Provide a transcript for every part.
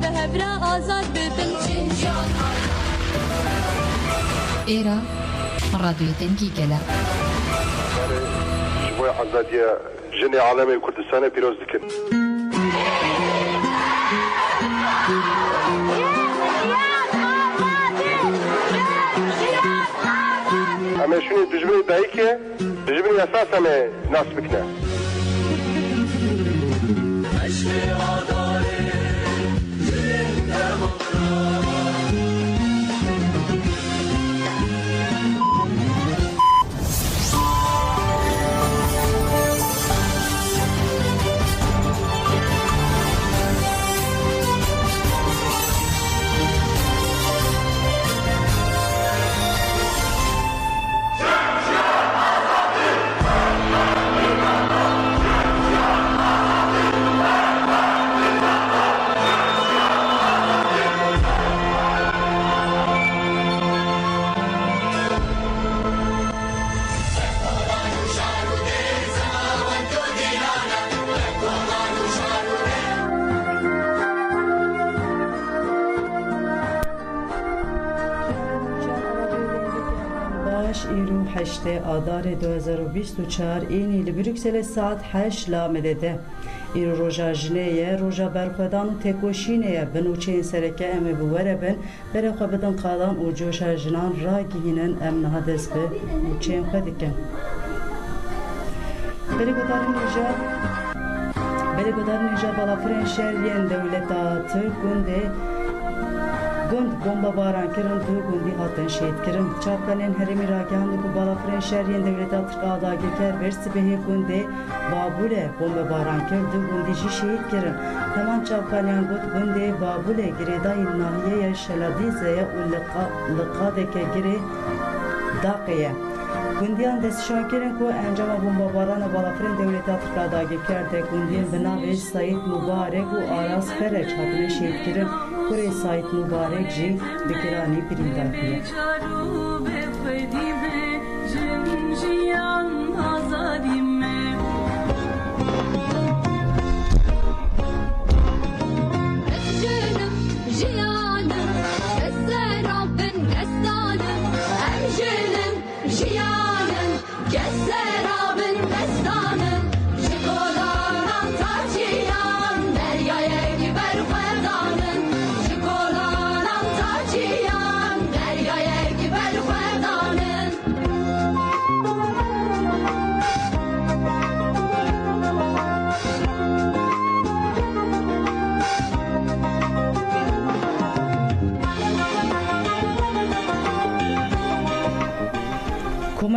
به هبرا آزاد ببن جنجان إيرا راديو تنكي كلا جمهورية آزادية جني عالمي كردستان بيروز دكن أما شنو دجمني دايكة دجمني أساس أما ناس بكنا ایرو 8 آذار 2024 اینی لبروکسل ساعت 8 لامده ایرو روژا جنیه روژا برخودان و تکوشینه بنوچین سرکه ام بوره بن بره خو بدن قادان و جوشا جنان را گینن ام نهدس به نوچین خدکن بره گدار نیجا بالافرین شهرین دولتا ترکونده گند بمبا باران کرن دو گندی هاتن شهید کرن چاپکنین هرمی راگان دو بالافرین شهرین دولت ترک آداگی کر ورسی بهی گنده بابوله بمبا باران کرد دو گندی جی شهید کرن همان چاپکنین گود گنده بابوله گریدای ناحیه شلادیزه و لقاده که گری داقیه گندیان دستشان کردن که انجام بمباران بالافرین دولت ترک آداگی کرده گندیان بناوی سعید مبارک و آراز فرج هاتن شهید کردن کره سایت مبارک جی بکرانی پرینداکیه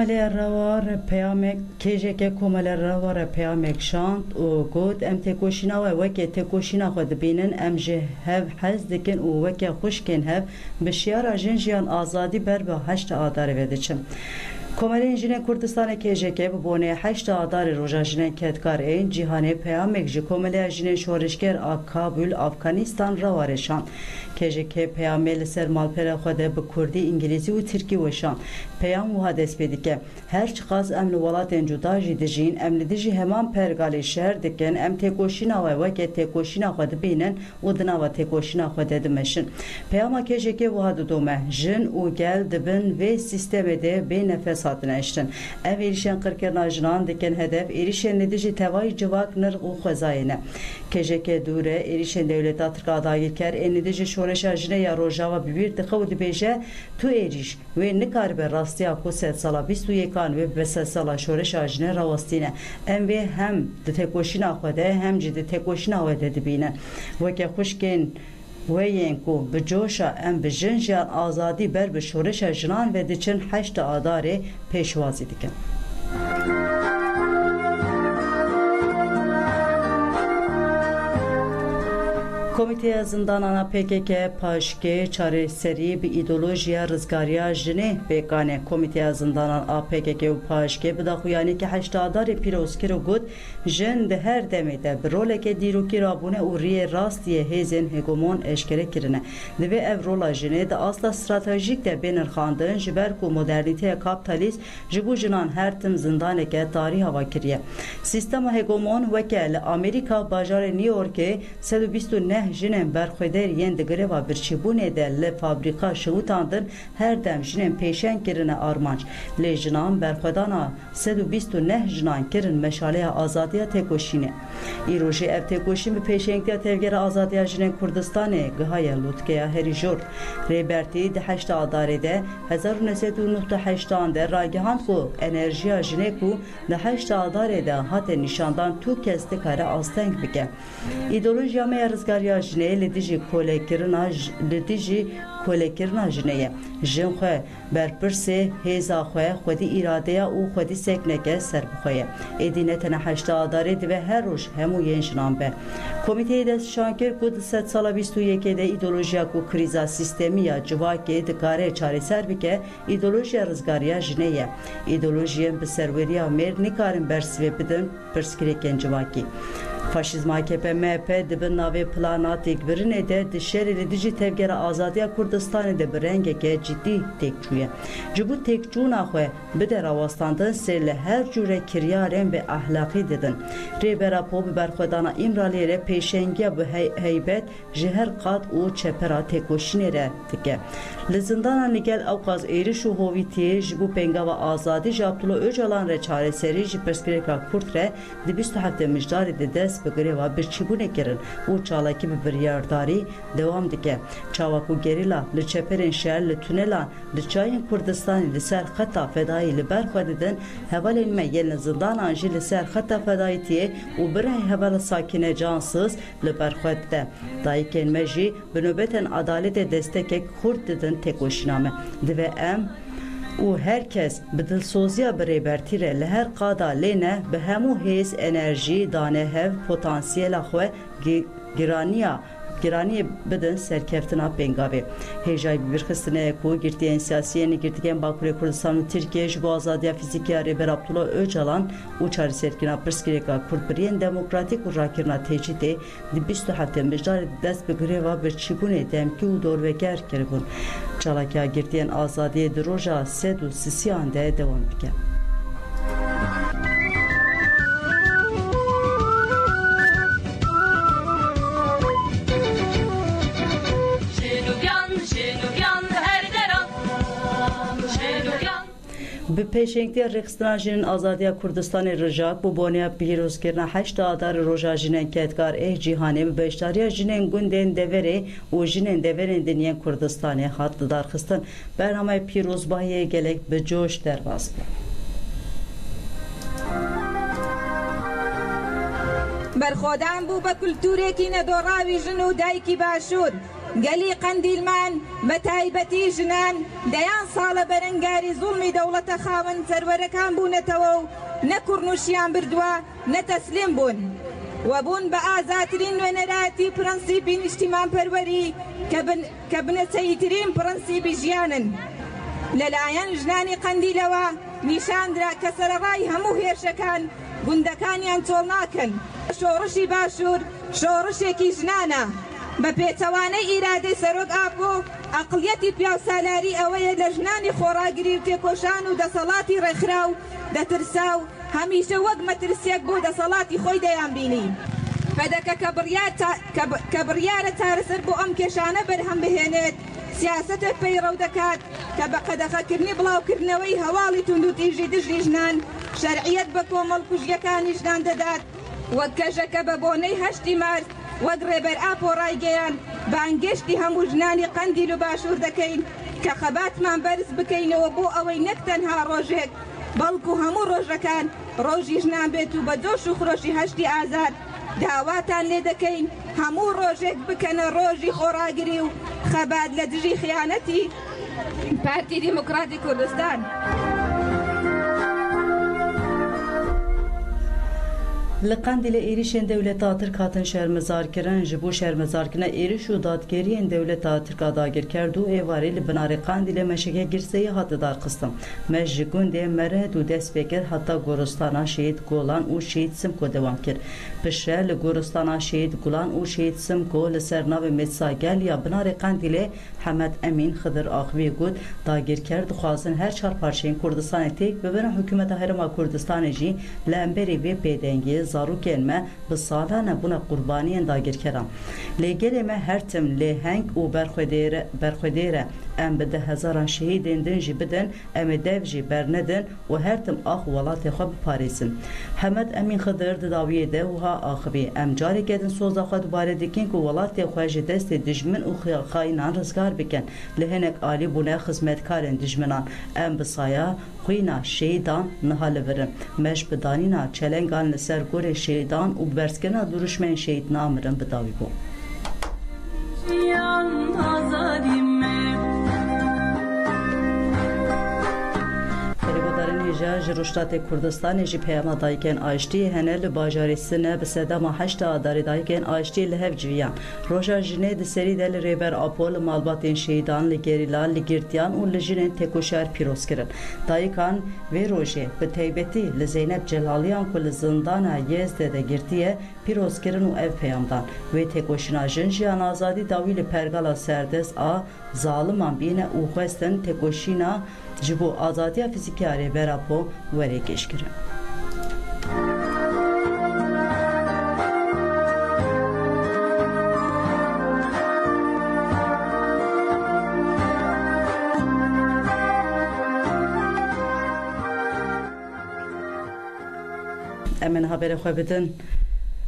کومل روار پیامک کیجه که کومل روار پیامک شانت و گود ام تکوشینا و وکی تکوشینا خود بینن ام جه هف حز دکن و وکی خوشکن هف بشیار جنجیان آزادی بر به 8 آذار ودچم کومل جنین کردستان کیجه که بونه 8 آذار روزا جنین کتکار این جهانی پیامک ج کومل جنین شورشگر کابل افغانستان روارشان کیجه که پیامل سر مالپر خود به کردی انگلیسی و ترکی وشان پیام و حدث بدیکه هر چقاز امن ولاتن جدا جدیجین امن دیجی همان پرگالی شهر دکن ام تکوشینا و وکی تکوشینا خود بینن و دنا و تکوشینا خود دمشن پیام کیجه که وحد دومه جن و گل دبن و سیستم ده به نفس هاتن اشتن ام ایریشن قرکرنا جنان دکن هدف ایریشن ندیجی توای جواک نرق و خوزاینه کیجه که دوره ایریشن دولتا ترک آداگیر کر این ندیجی شورش اجنه یا روژاوا ببیر دخود بیجه تو ایریش و نکار به راستیا کو 3 سالا 21 و به 3 سالا شورش اجنه راوستینه ام و هم د تکوشینا خوده هم جد تکوشینا و د بینه و که خوشکن وین کو بجوشا ام بجنجان آزادی بر به شورش اجنان و دچن 8 آذار پیشوازی دکن Komite zindana PKK paşke çare seri bir ideolojiya rızgariya jine bekane komite zindana PKK u paşke bida xuyani ki 8 adar piroskiro gud jin de her demede bir roleke diroki rabune u riye rastiye hezen hegemon eşkere kirine ve ev rola jine de asla stratejik de benir xandın jiber ku modernite kapitalist jibu jinan her tim zindaneke tarih hava kiriye sistema hegemon vekele Amerika bajarı New York'e 129 ne jinin berxweder yên di greva birçîbûnê de li fabrîka şewtan din her dem jinin pêşeng kirine armanc. Lê jinan berxwedana 129 jinan kirin meşaleya azadiya têkoşînê. Îrojê ev têkoşîn bi pêşengtiya tevgera azadiya jinên Kurdistanê gihaya lûtkeya herî jor. Rêbertî di 8 Adarê de 1998 de ragihand ku enerjiya jinê ku di 8 Adarê de hate nîşandan tu kes dikare asteng bike. İdeolojiya me ya rizgariya jinê li dijî kolekirina jinê ye. Jin xwe berpirsê hêza xwe xwedî îradeya û xwedî sekneke ser bixwe ye. Êdî ne tene 8 Adarê dibe her roj hemû yên jinan be. Komîteyê destnîşan kir ku di sed sala 21 de îdeolojiya ku krîza sîstemiya civakê dikare çareser bike, îdeolojiya rizgariya jinê ye. İdeolojiyên bi serweriya mêr nikarin bersivê bidin pirsgirêkên civakî. Faşizm AKP MHP dibin navê plana têkbirinê de di şerê li dijî tevgera azadiya Kurdistanê de bi rengeke cidî têkçûye. Ji bo têkçûna xwe bide rawastandin sê li her cûre kiryarên bi ahlaqî didin. Rêbera Po bi berxwedana İmraliyê re pêşengiya bi heybet ji her qat û çepera têkoşînê re dike. Li zindana nigel Ewqaz êriş û hovîtiyê ji bo pengava azadî ji Abdullah Öcalan re çareserî ji pirsgirêka Kurd re di 27 mijdarê de dest bi greva birçîbûnê kirin û çalakî bi biryardarî dewam dike. Çawa ku gerîla li çeperên şer li tunelan li çayên Kurdistanê li ser xeta fedayî li ber xwe didin, hevalên me yên li zindanan jî li ser xeta fedayîtiyê û birehî hevala sakîne cansız li ber xwe dide. Dayîkên me jî bi nûbetên adaletê destekek Kurd didin têkoşîna me. Divê em û herkes bi dilsoziya bi rêbertî re li her qada lêne bi hemû hês enerjî dane hev potansiyela xwe giraniyê bidin serkeftina pengavê. Hêjayî birxistinê ku girtiyên siyasiyên girtikên Bakurê Kurdistan û Tirkiye ji bo azadiya fîzîkî ya rêber Abdullah Öcalan û çareserkirina pirsgirêka Kurdbiriyên demokratîk û rakirina têcîdê di 27 mijdarê dest bi greva birçîbûnê demkî û dorveger kiribûn. Çalakiya girtiyên azadiyê di roja sed û sisiyan de devam dike. Bi pêşengtiya rêxistina jinên azadiya Kurdistanê rijak bû boniya pîrozkirina 8 Adarê roja jinên ketkar êh cîhanê bi beşdariya jinên gundên deverê û jinên deverên dinyên Kurdistanê hat didarxistin. Bernameya pîrozbahiyê gelek bi coş derbas bû. برخۆدان بوو بە کولتورێکی نەدۆڕاوی ژن و دایکی باشوور گەلی قەندیلمان بە تایبەتی ژنان دەیان ساڵە بەرەنگاری زوڵمی دەوڵەتە خاوەن سەروەرەکان بوونەتەوە و نەکوڕنووشیان بردووە نەتەسلیم بوون وەبوون بە ئازاترین نوێنەرایەتی پرەنسیپی نیشتیمانپەروەری کە بنەچەیترین پرەنسیپی ژیانن. لەلایەن ژنانی قەندیلەوە نیشاندرا کە سەرەڕای هەموو هێرشەکان گوندەکانیان چۆڵ ناکەن. شۆڕشی باشوور شۆڕشێکی ژنانە بە پێچەوانەی ئیرادەی سەرۆک ئاپۆ ئەقڵیەتی پیاوسالاری ئەوەیە لە ژنانی خۆڕاگری و تێکۆشان و دەسەڵاتی ڕێکخرا و دەترسا و هەمیشە وەک مەترسیەک بۆ دەسەڵاتی خۆی دەیان بینی. فەدەکە کە بڕیارە چارەسەر بۆ ئەم کێشانە بەرهەم بهێنێت سیاسەتە پەیڕەو دەکات کە بە قەدەغەکردنی بڵاوکردنەوەی هەواڵی تونند و تیژی دژی ژنان شەرعیەت بە کۆمەڵ کوژیەکانی ژنان دەدات وەک کەژەکە بە بۆنەی 8 مارس وەک ڕێبەر ئاپۆ ڕایگەیان بانگشتی هەموو ژنانی قەندیل و باشوور دەکەین کە خەباتمان بەرز بکەینەوە بۆ ئەوەی نەک تەنها ڕۆژێک بەڵکو هەموو ڕۆژەکان ڕۆژی ژنان بێت و بە جۆش و خرۆشی 8 ئازار داواتان لێ دەکەین هەموو ڕۆژێک بکەنە ڕۆژی خۆڕاگری و خەبات لە دژی خیانەتی پارتی دیموکراتی کوردستان. Li Qandîlê êrişên dewleta Tirk hatin şermezarkirin ji bo şermezarkirina êriş û dadgeriyên dewleta Tirka dagirker dû êvarê li binarê Qandîlê meşeke girseyî hat didarxistin. Me ji gundê Mered û destpêker heta goristana Şehîd Golan û Şehîd Simko dewam kir. Pişre li goristana Şehîd Golan û Şehîd Simko li ser navê Metsagel ya binarê Qandîlê Hemed Emîn Xıdır Axivî got dagirker dixwazin her çar parçeyên Kurdistanê têk bibinin hikûmeta Herêma Kurdistanê jî li emberê vê pêdengiyê zarokên me bi salan bûne qurbaniyên dagirkeran. Lê gelê me her tim lêheng û berxwedê re em bi 10,000 şehîdên din jî bidin, em ê dev jî bernedin û her tim ax welatê xwe biparêzin. Hemed Emîn Xidr di dawiyê de wiha axivî. Em careke din soza xwe dubare dikin ku welatê xwe ji destê dijmin û xayînan rizgar bikin. Li hinek alî bûne xizmetkarên dijminan. Em bi saya xwîna şehîdan niha li birin. Meş bi danîna çelengan li ser gorê şehîdan û berskirina duruşmeyên şehîd namirin bi dawî bû. Ji Rûştatê Kurdistanê jî peyama dayikên aştî hene li bajarê Sinê bi sedema 8 adarê dayikên aştî li hev civiyan. Roja jinê di serî de li rêber Apo li malbatên şehîdan li gerîla li girtiyan û li jinên têkoşar pîroz kirin. Dayikan vê rojê bi taybetî li Zeynep Celaliyan ku li zindana Yêzdê de girtiye pîroz kirin û ev peyamdan. Wê têkoşîna jin jiyan azadî dawî li pergala serdest a zaliman bîne û xwestin têkoşîna ji bo azadiya fîzîkî a rêbera Po werê gêşkirin. Em haberê xwe bidin.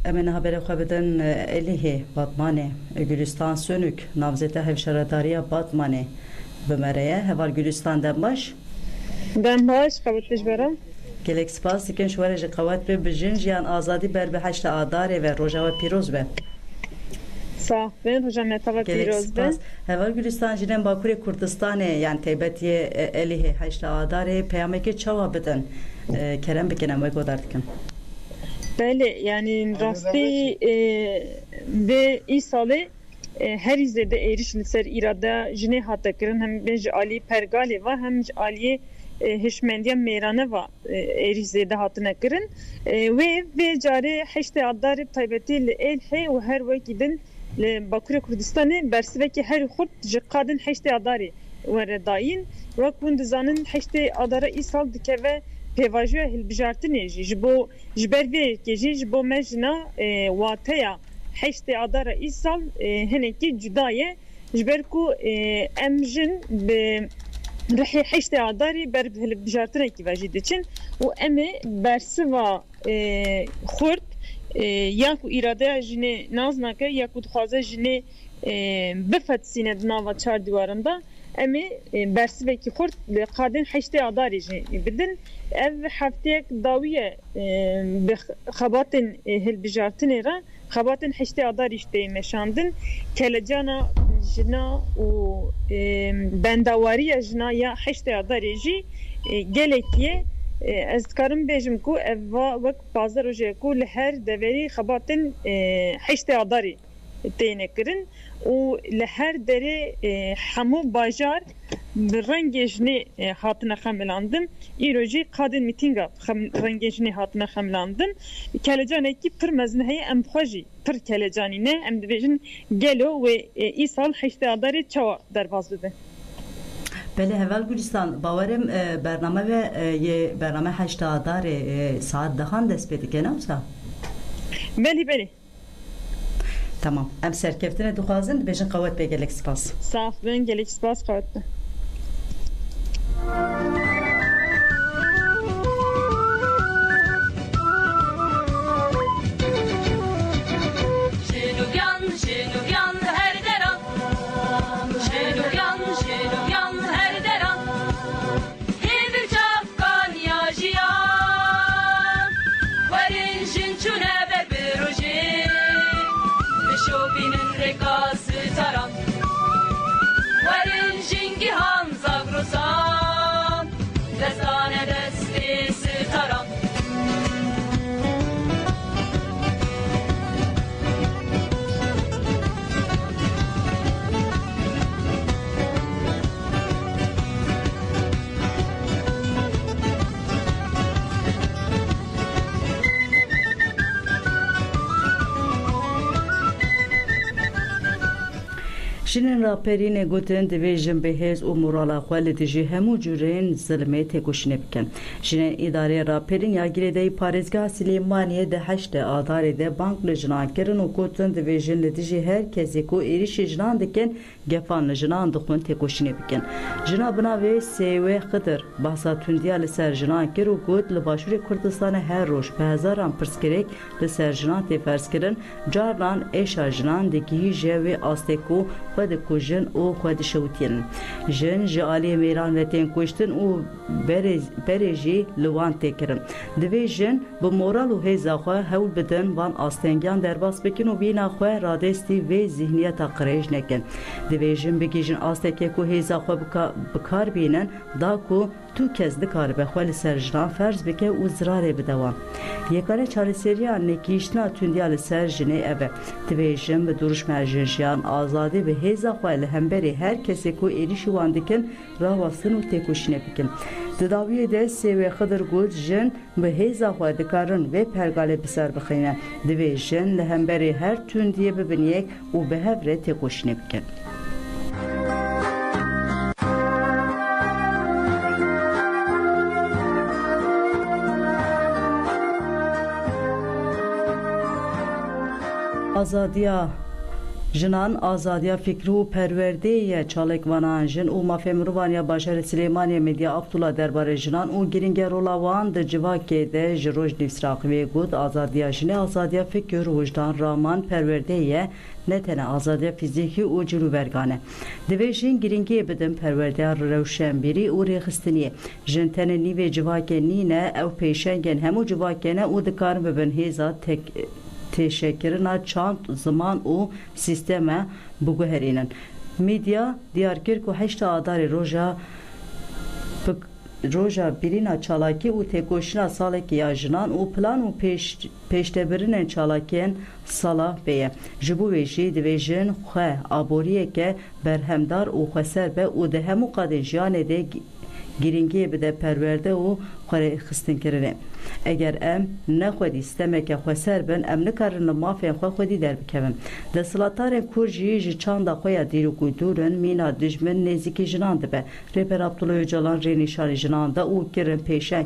Em haberê xwe bidin Elihê Batmanê Gülistan Sönük navzêta hevşaredariya Batmanê bi me re ye. Heval Gülistan dem baş? Ben baş, qewet dijberim. Gelek spas dikin ji were ji qewet pê bijin jiyan azadî ber bi 8 adarê ve roja we pîroz be. Sağ ben roja me tava pîroz be. Heval Gülistan jî Bakurê Kurdistanê yani taybetiye Elihê 8 adarê peyamekê çawa bidin. Kerem bikin em wê godar dikin. Bele yani rastî ve îsalê her izlede êriş li ser îrada jinê hate kirin hem ben ji aliyê pergalê ve hem ji aliyê hişmendiya mêrane ve êriş zêde hatine kirin wê carê heştê adarê taybetî li Êlihê û her wekî din li Bakurê Kurdistanê bersivekî herî xurt ji qadin heştê adarê were dayîn wek hûn dizanin heştê adara îsal dikeve pêvajoya hilbijartinê jî ji bo ji ber vê jî ji bo me jina wateya heştê adara îsal hinekî cuda ye ji ber ku em jin bi rihê heştê adarê ber hilbijartinekî ve jî diçin û em ê bersiva xurt ya ku îradeya jinê naz nake ya ku dixwaze jinê bifetsîne di nava çar dîwaran em ê bersivekî xurt li qadên heştê adarê jî bidin. Ev hefteyek dawiye bi xebatên hilbijartinê re xebatên heştê adarî tê meşandin kelecana jina û bendawariya jina ya heştê adarê jî gelekî ez dikarim bêjim ku ev wek bazda rojê ku li her deverî xebatên heştê adarê têne kirin û li her derê hemû bajar bi rengê jinê hatine xemilandin îro jî qadên mîtînga rengê jinê hatine xemilandin kelecanekî pir mezin heye em xwe jî pir kelecanî ne em dibêjin gelo wê îsal heştê adarê çawa derbas bibe. Bele heval Gülistan bawerim bername ve bername 8 adarê saat dexan dest pê dike newsa? Belî Tamam. Em serkeftine dixwazin dibêjin qewet pê gelek spas. Saf bin gelek spas qewet be. Jinin raperine gotin divêjin bihêz û morala xwe li dijî hemû cürên zilmê têkoşînê bikin. Jinên îdarê raperîn ya girêdayî Parêzgeha Silêmaniyê di 8 Adarê de bank li jinan kirin û gotin divêjin li dijî her kesê ku êrişî jinan dikin gefan li jinan dixwin têkoşînê bikin. Jina binavê Sêwê Xidir behsa tundiya li ser jinan kir û got li Başûrê Kurdistanê her roj bi hezaran pirsgirêk li ser jinan tê ferskirin, caran êşa jinan digihî ji wê astê ku xwe dikujin û xwe dişewitînin. Jin ji aliyê mêran ve tên kuştin û berê jî li wan tê kirin. Divê jin bi moral û hêza xwe hewl bidin van astengiyan derbas bikin û bîna xwe radestî vê zihniyeta qirêj nekin. Divê jin bigîjin astekê ku hêza xwe bikar bînin da ku tu kes dikaribe xwe li ser jinan ferz bike û zirarê bide wan. Yekane çareseriya nekîştina tundiya li ser jinê ev e. Divê jin bi duruşma jin jiyan azadî bi hêza xwe li hemberî her kesê ku êrişî wan dikin rawastin û têkoşînê bikin. Di dawiyê de Sêwê Xidir got jin bi hêza xwe dikarin vê pergalê bi ser bixîne. Divê jin li hemberî her tundiyê bibiniyek û bi hev re têkoşînê bikin. Azadiya jinan azadiya fikri û perwerdeyê çalekvanan jin û mafê mirovan ya Bajarê Silêmaniyê Medya Abdullah derbarê jinan û girîngerola wan di civakê de ji roj nivîsrakivê got azadiya jinê azadiya fikir û wijdan raman perwerdeyê ne tene azadiya fîzîkî û cilûbergan e. Divê jin girîngiyê bidin perwerdeya rewşenbîrî û rêxistiniyê. Jin tenê nîvê civakê nîne ew pêşengên hemû civakê ne û dikarin bibin hêza teşekkürina çand zaman û sisteme biguherînin. Medya diyarkir ku 8 Adarê roja birîna çalakî û têkoşîna salekî ya jinan û plan û pêştebirînên çalakiyên sala bêye. Ji bo wê jî divê jin xwe aboriyeke berhemdar û xweser be û di hemû qadên jiyanê de girîngiyê bide perwerde û xwedîxistinkirinê. Eger em nexwedî stemeke xweser bin em nikarin li mafên xwe xwedî derbikevin. Desthilatdarên Kurd jî ji çanda xwe ya dîr û kultûrên mîna dijmin nêzîkî jinan dibe. Rêber Abdullah Öcalan rênîşanî jinan da û kirin pêşeng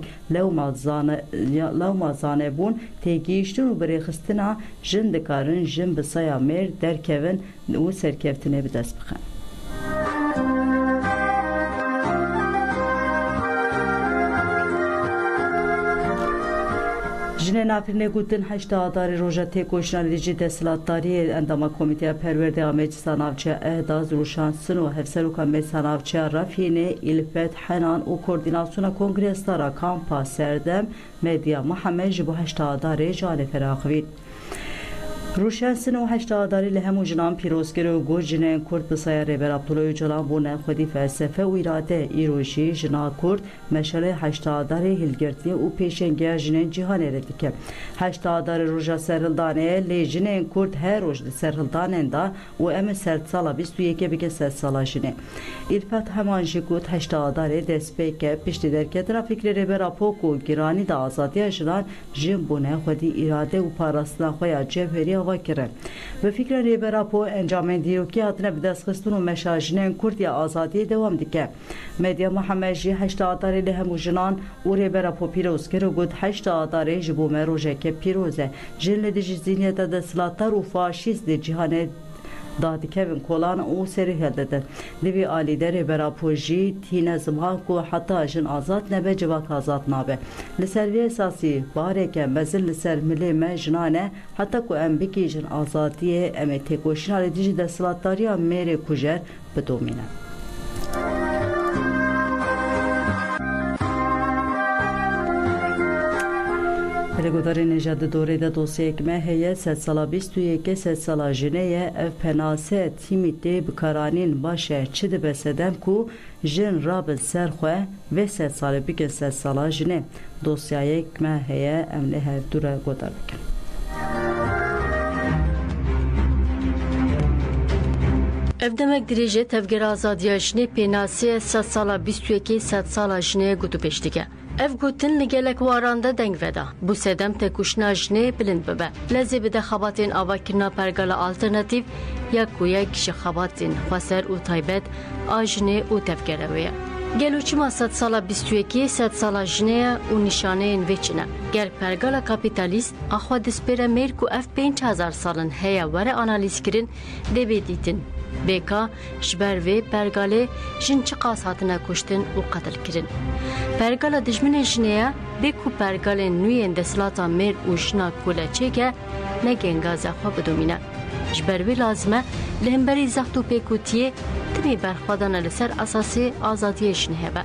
lewma zanebûn têgihîştin û birêxistina jin dikarin jin bi saya mêr derkevin û serkeftinê bi dest bixin. Jinên Afrînê gotin 8 Adarê roja têkoşîna li dijî desthilatdariyê endama Komîteya Perwerdeya Meclisa Navçeya Ehdaz rûşansin û hevseroka Meclisa Navçeya Refînê İlfet Henan û Koordînasyona Kongresdara Kampa Serdem Medya Mihemed ji bo 8 Adarê canê feraxivîn. Rûşensin û 8 Adarê li hemû jinan pîrozkir û got jinên Kurd bi saya Rêber Abdullah Öcalan bûne xwedî felsefe û îrade. Îro jî jina Kurd meşalê 8 Adarê hilgirtinê û pêşengiya jinên cîhanê re dike. 8 Adarê roja serhildanê lê jinên Kurd her roj di serhildanên da û em ê sersala 21 bikin sersala jinê. İlfet heman jî got 8 Adarê destpêke piştî derketina fikrê Rêber Apok û giranî da azadiya jinan jin bûne xwedî îrade û parastina xwe ya cevherî hava kirin. Bi fikra Rêber Apok encamên dîrokî hatine bi destxistin û meşa jinên Kurd ya azadiyê dewam dike. Medya Mihemed jî 8 Adarê li hemû jinan û Rêber Apok pîrozkir û got 8 Adarê ji bo me rojeke pîroz e. Jin li dijî zihniyeta desthilatdar û faşîst di cîhanê da dikevin kolan û serî heldedin. Divê alî de Rêber Apok jî tîne zimha ku heta jin azad nebe civak azad nabe. Li ser vê esasî bareke mezin li ser milê me jinan e heta ku em bigîjin azadiyê em ê têkoşîna li dijî desthilatdariya mêrê kujer bidomîne. Pelegodarê Nejad di dorê de dosyayek me heye sed sala 21 sed sala jinê ye ev penase tîmî tê bikaranîn baş e çi dibe sedem ku jin rabin ser xwe vê sed salê bikin sed sala jinê. Dosyayek me heye em li hev dû re godar bikin. Ev demek dirêje tevgera azadiya jinê pênasiyê sed sala 21 sed sala jinê gotû pêş dike. ev gotin li gelek waran de deng veda. Bu sedem tekuşna jine bilind bibe. Leze bide xabatên avakirina pergala alternatif ya ku yek ji xabatên xweser û taybet a jine û tevgerewe. Geloçima 100 sala 22 100 sala jineya û nîşaneyên vê çine. Gel pergala kapitalîst axwe dispêre mêr ku ev 5000 salin heye were analîz kirin dêbê dîtin. Bêka ji ber vê pergalê jin çi qas hatine kuştin û qetil kirin. Pergala dijminên jineya bê ku pergalên nû yên desthilata mêr û jina kuleçêk e ne gengaza xwe bidomîne. Ji ber vê lazim e li hemberî zext û pêkûtiyê timî berxwedana li ser esasê azadiyê jin hebe.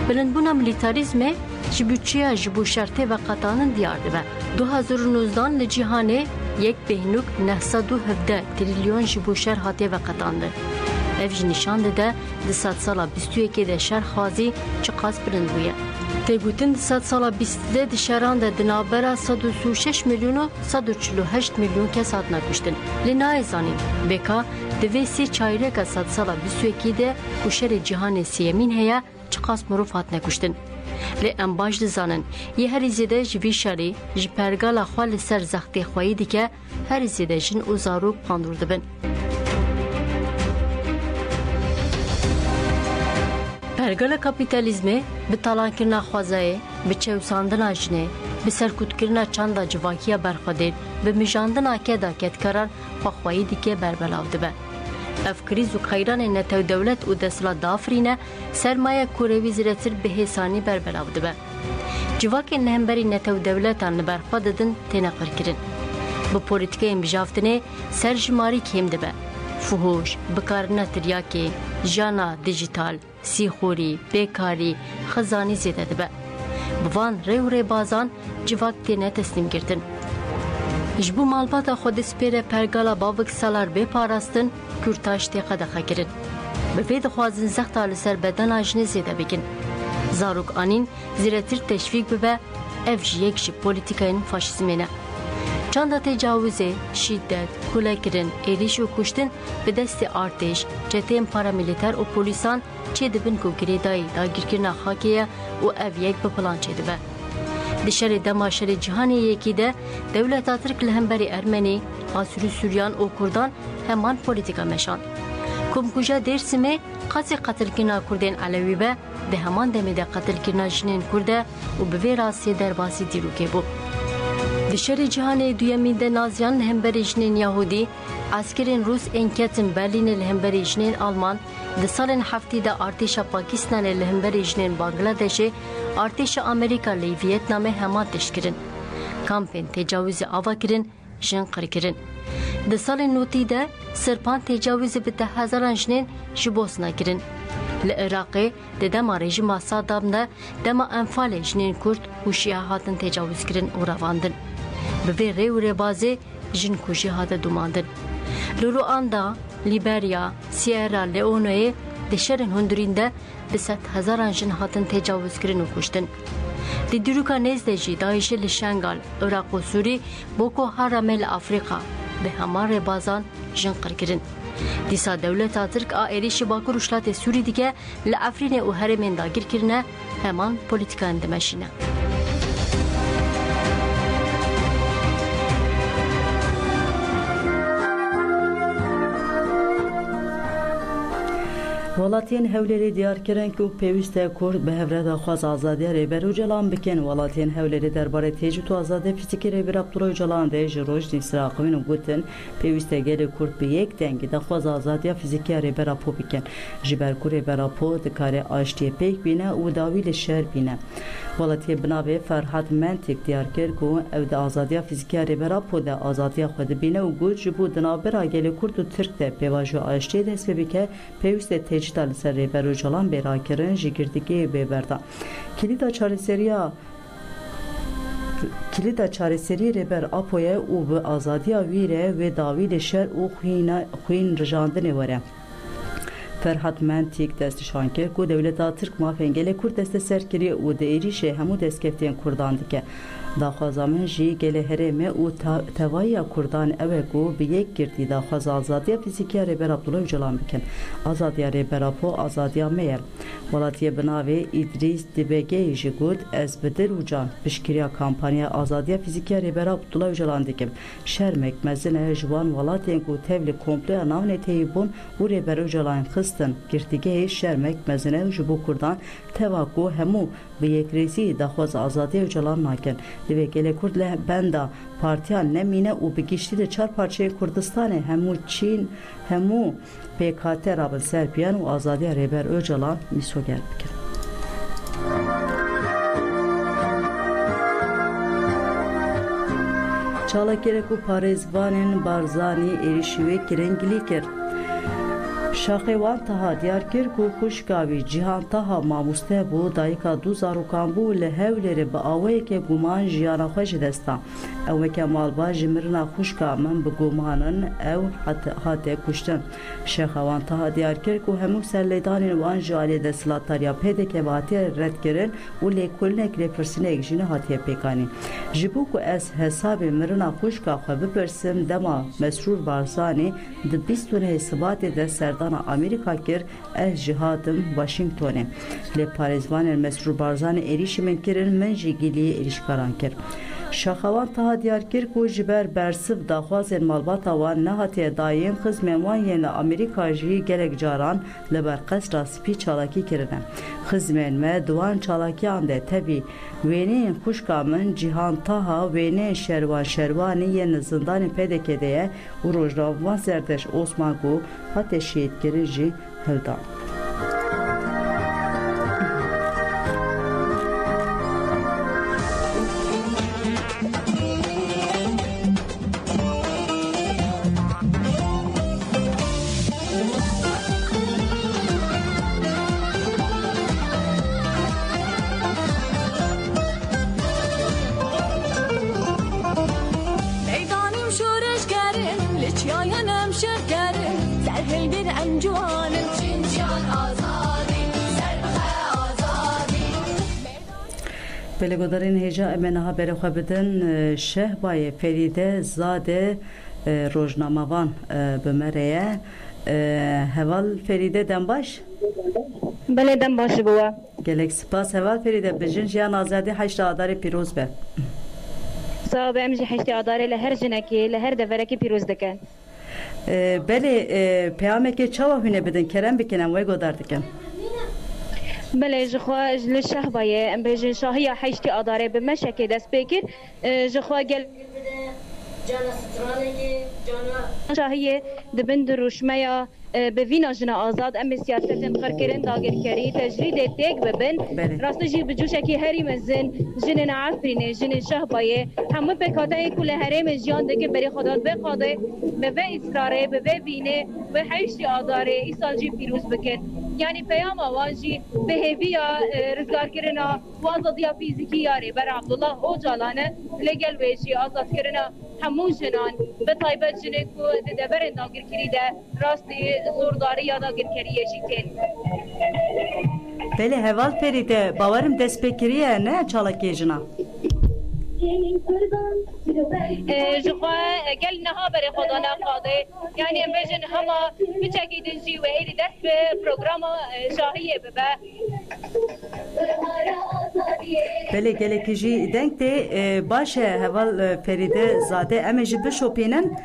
Bilindbûna milîtarîzmê ji bütçeya ji bo şertê ve qetanin diyar dibe. 2019 li cîhanê yek bêhnûk 917 trilyon ji bo şer hatiye ve qetandı. Ev jî nîşan dide di sed sala 21 de şer xwazî çi qas bilind bûye. Têgotin di sed sala 20 di şeran de di navbera 136 milyon û 148 milyon kes hatine kuştin. Lê nayê zanîn bêka di vê sê çayreka sed sala 22 de ku şerê cîhanê sêyemîn heye çi qas mirov hatine kuştin. Lê em baş dizanin yê herî zêde ji vî şerê ji pergala xwe li ser zextê xweyî dike herî zêde jin û zarok pandûr dibin. Pergala kapitalizmê bi talankirina xwezayê, bi çewsandina jinê, bi serkûtkirina çanda civakiya berxwedên, bi mijandina keda ketkaran xwexweyî dike berbelav dibe. Ev krîz û xeyranên netewdewlet û desthilat dafirîne sermaye kurevî zêdetir bi hêsanî berbelav dibe. Civakên li hemberî netewdewletan li berxwe didin têne qirkirin. Bi polîtikayên bijavtinê serjimarî kêm dibe. Fuhuş, bikarina tiryakê, jana dijîtal, sîxurî, bêkarî, xizanî zêde dibe. Bi van rê û rêbazan civak têne teslîm girtin. Ji bo malbata xwe dispêre pergala bavek salar bê parastin, kûrtaş tê qedexe kirin. Bi vê dixwazin zexta li ser bedena jinê zêde bikin. Zarok anîn zêdetir teşvîk bibe, ev ji yek ji polîtikayên faşîzmê ne. Çanda tecavüzê, şiddet, kulekirin, êrîş û kuştin bi destê artêş, çeteyên paramilîter û polîsan çê dibin ku girêdayî dagîrkirina xakê ye û ev yek bi plan çêdibe. Di şerê dema şerê cîhanê yekî de dewleta Tirk li hemberî Ermenî, Asûrî Sûriyan û Kurdan heman polîtika meşan. Komkuja Dêrsimê qasî qetilkirina Kurdên Elewî be di heman demê de qetilkirina jinên Kurd e û bi vê rastiyê derbasî dîrokê bû. Di şerê cîhanê duyemîn de naziyan li hemberî jinên Yahûdî, askerên Rûs ên ketin Berlînê li hemberî jinên Alman, di salên heftî de artêşa Pakistanê li hemberî jinên Bangladeşê, artêşa Amerîka li Viyetnamê heman teşkirin. Kampên tecavüzê ava kirin, jin qirkirin. Di salên notî de sirpan tecavüzê bi te hezaran jinên ji Bosna kirin. Li Iraqê di dema rejima Saddam de dema enfalê jinên Kurd û Şîa hatin tecavüz kirin û revandin. Bi vê rê û rêbazê jin kujî hate dumandin. Li Ruanda, Liberya, Sierra Leone'ye di şerên hundirîn de bi 100,000 jin hatin tecavüz kirin û kuştin. Di dîroka nêz de jî Daişê li Şengal, Iraq û Sûrî, Boko Haramê li Afrika bi heman rêbazan jin qirkirin. Dîsa dewleta Tirk a êrişî Bakur û Şilatê Sûrî dike li Efrînê û herêmên dagîrkirine heman polîtikan dimeşîne. Welatiyên Hewlêrê diyar kirin ku pêwîst e Kurd bi hevreda xwaz azadiya rêber û celan bikin. Welatiyên Hewlêrê derbarê têcît û azadiya fîzîkî rêber Abdullah Öcalan de ji Rojnî Siraqewîn û gotin pêwîst e gelê Kurd bi yek dengî de xwaz azadiya fîzîkî rêbera po bikin. Ji ber ku rêbera po dikare aştiyê pêk bîne û dawî li şer bîne. Welatiyê bi navê Ferhat Mentik diyar kir ku ev de azadiya fîzîkî rêbera po de azadiya xwe dibîne û got ji bo di navbera gelê Kurd û Tirk de pêvajoya aştiyê dest pê bike pêwîst e têcîta li ser rêber Öcalan bêrakirin ji girtîgehê bêberdan. Kilîda çareseriyê rêber Apoye û bi azadiya wî re wê dawî li şer û xwîn rijandinê were. Ferhat Mentik destnîşan kir ku dewleta Tirk mafên gelê Kurd desteser kiriye û di êrişê hemû destkeftiyên Kurdan dike. daxwaza min jî gelê herêmê û tevaya Kurdan ew e ku bi yek girtî daxwaza azadiya fîzîkiya Rêber Abdullah Öcalan bikin. Azadiya Rêber Apo azadiya me ye. Welatiyê bi navê İdris Dibegeyê jî got ez bi dil û can piştgiriya kampanya azadiya fîzîkiya Rêber Abdullah Öcalan dikim. Şermek mezin e ji wan welatên ku tevlî kompleya navneteyî bûn û Rêber Öcalan xistin girtîgehê Şermek mezin e ji bo Kurdan teva ku hemû bi yekrêsî daxwaza azadiya Öcalan nakin. Divê gelê Kurd li benda partiyan nemîne û bi giştî li çar parçeyên Kurdistanê hemû Çîn hemû pêkhatê rabin serpiyan û azadiya Rêber Öcalan mîsoger bikin. Çalakirek û parêzvanên Barzanî êrişî wê kirin gilî kir. Şaxê wan taha diyar kir ku xwişka wî Cîhan Taha mamoste bû dayika du zarokan bû li Hewlêrê bi awayekê guman jiyana xwe ji desta. Ew weke malbat ji mirina xwişka min bi gumanin ew hate kuştin. Şexa wan taha diyar kir ku hemû serlêdanên wan ji aliyê desthilatdariya PDK hatiye redkirin û lêkolînek lêpirsînek jî hatiye pêkanîn. Ji bo ku ez hesabê mirina xwişka xwe bipirsim dema Mesrûr Barzanî di 29 Sibatê de serdana Amerika kir ez jî hatim Washingtonê. Lê parêzvanên Mesrûr Barzanî êrişî min kirin min jî giliyê êrişkaran kir. Şaxewan taha diyar kir ku ji ber bersiv daxwazên malbata wan nehatiye dayên xizmên wan yên li Amerîka jî gelek caran li ber qesra spî çalakî kirine. Xizmên me di wan çalakiyan de tevî wêneyên xwişka min Cîhan Taha wêneyên şerwanî yên li zindanê PDK'de ye û rojnamevan Zerdeş Osman ku hate şehîdkirin jî hildan. Meydanım şureşkerim Liçyayanım şekerim Serhil bir emcuanım Çincan azadi Serhe azadi Pelegodarên hêja em ê niha berê xwe bidin Şehbayê Ferîde Zade rojnamevan bi me re ye. Heval Ferîde dembaş? Belê dem baş bûye. Gelek spas Heval Ferîde bijin jiyan azadî heşta adarê pîroz be. Sağ em jî heştê adarê li her jinekê li her deverekê pîroz dikin. Belê peyamekê çawa hûne bidin kerem bikin em wê godar dikin. Belê ji xwe li Şehbayê em bêjin şahiya heştê adarê bi meşekê dest pê kir ji xwe gel şahiyê dibin di rûşmeya bi vîna jina azad em ê siyasetên xirkirin dagirkerî tecrîdê têk bibin. Rastî jî bi cûşekî herî mezin jinên Efrînê jinên Şehbayê hemû pêkhateyê ku li herêmê jiyan dikin berê xwe dat vê qadê bi vê îsrarê bi vê vînê ve heştê adarê îsal jî pîroz bikin. Yani peyama wan jî bi hêviya rizgarkirina û azadiya fîzîkî ya Rêber Abdullah Öcalan e lêgel wê jî azadkirina hemû jinan bi taybet jinê ku di deverên dagirkerî de rastî zordariya dagirkeriyê jî tên. Belê Heval Ferîde bawerim destpêkiriye ne çalakê jina? ji xwe gel niha berê xwe dana qadê yani em bêjin hema biçekî din jî wê êrî dest bi programa şahiyê bibe. Belê gelekî jî denk tê baş e Heval Ferîde Zade em ê jî bişopînin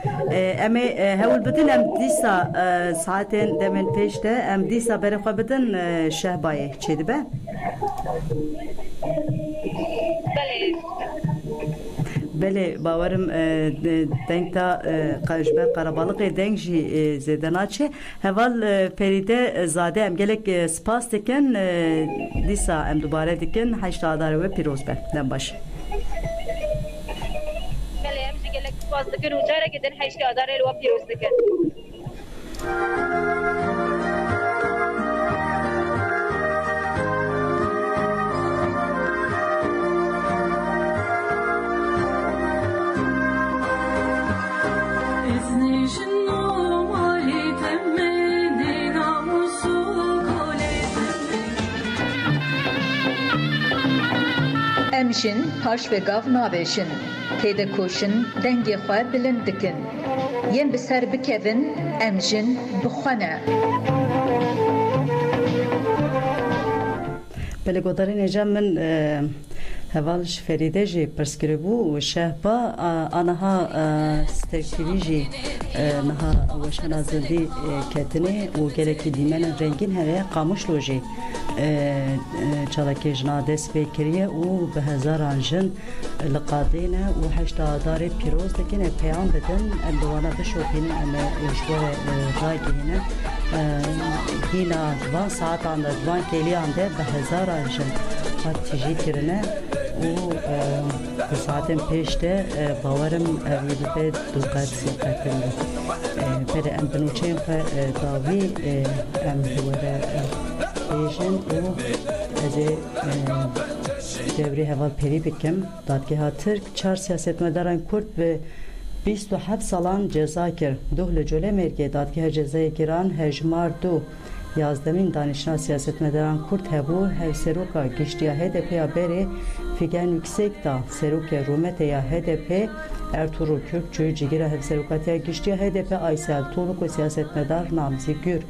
em ê hewl bidin em dîsa saetên demin pêş de em dîsa berê xwe bidin Şehbayê çê dibe? Belê. Belê bawerim deng ta ji ber qarabalıqê deng jî zêde naçe. Heval Ferîde Zade em gelek spas dikin dîsa em dubare dikin heşta adarê we pîroz be dem baş. Belê em jî gelek spas dikin û carekê din heştê adarê li we pîroz dikin. Em em jin paş ve gav nabêjin têde koşin dengê xwe bilind dikin yên bi ser bikevin em jin bixwene Belgodarên êja min hevalş Ferîde jî pirskiribû û şehba anaha sterktivî jî niha weşana zindî ketinê û gelekî dîmenên rengîn heye Qamişlo jî çalakê jina dest pê kiriye û bi hezaran jin li qadê ne û heşta adarê pîroz dikin ê peyam bidin em bi wana bişopînin em ê ji bo re ragihînin hîna van saatan de van kêliyan de bi hezaran jin hat tîjî kirine û bi saatên pêş de bawerim ev ê bibe du qet sê qetin de pere em binûçeyên xwe dawî em li were bêjin û ez ê devrê hevalperî bikim Dadgeha Tirk 4 siyasetmedaran Kurd ve 27 salan ceza kir. Duh li Colemêrgê Dadgeha Cezayê giran hejmar du yazdemîn danîşna siyasetmedaran Kurd hebû hevseroka giştiya HDP'ya berê Figen Yüksek da serokê Rûmetê ya HDP Ertuğrul Kürkçü cigîra hevserokatiya giştiya HDP Aysel Tuğluk û siyasetmedar Namzî Gür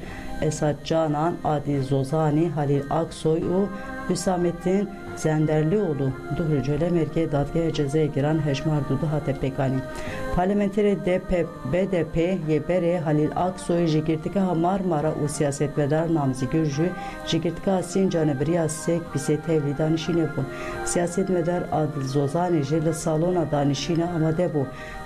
Esat Canan Adil Zozani Halil Aksoy û Hüsamettin Zenderlioğlu Duhru Colemêrgê Dadgeha Cezayê giran hejmar dudu hate pêkanî. Parlamenterê BDP yê berê Halil Aksoy ji girtîgeha Marmara û siyasetmedar Namzî Gür jî ji girtîgeha Sincanê biriya sêk pîsê tevlî danîşînê bûn. Siyasetmedar Adil Zozani jî li salona danîşînê amade bû.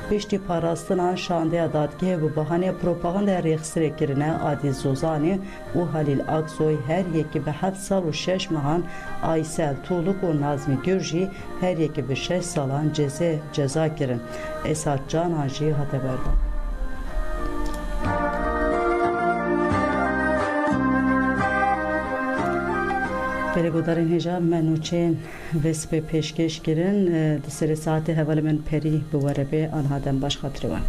Piştî parastina şandeya dadgehê bi bahaneyê propagandaya rêxistirê kirine Adil Zozani û Halil Aksoy her yekî bi 7 sal û 6 mehan Aysel Tuğluk û Nazmî Gür jî her yekî bi 6 salan ceza kirin. Esat Canan jî hate berdan. Belgodarên hêja menûçeyên vespê pêşkêş kirin di serê saetê hevalê min perî bi were bê anha dem baş xatirê wan.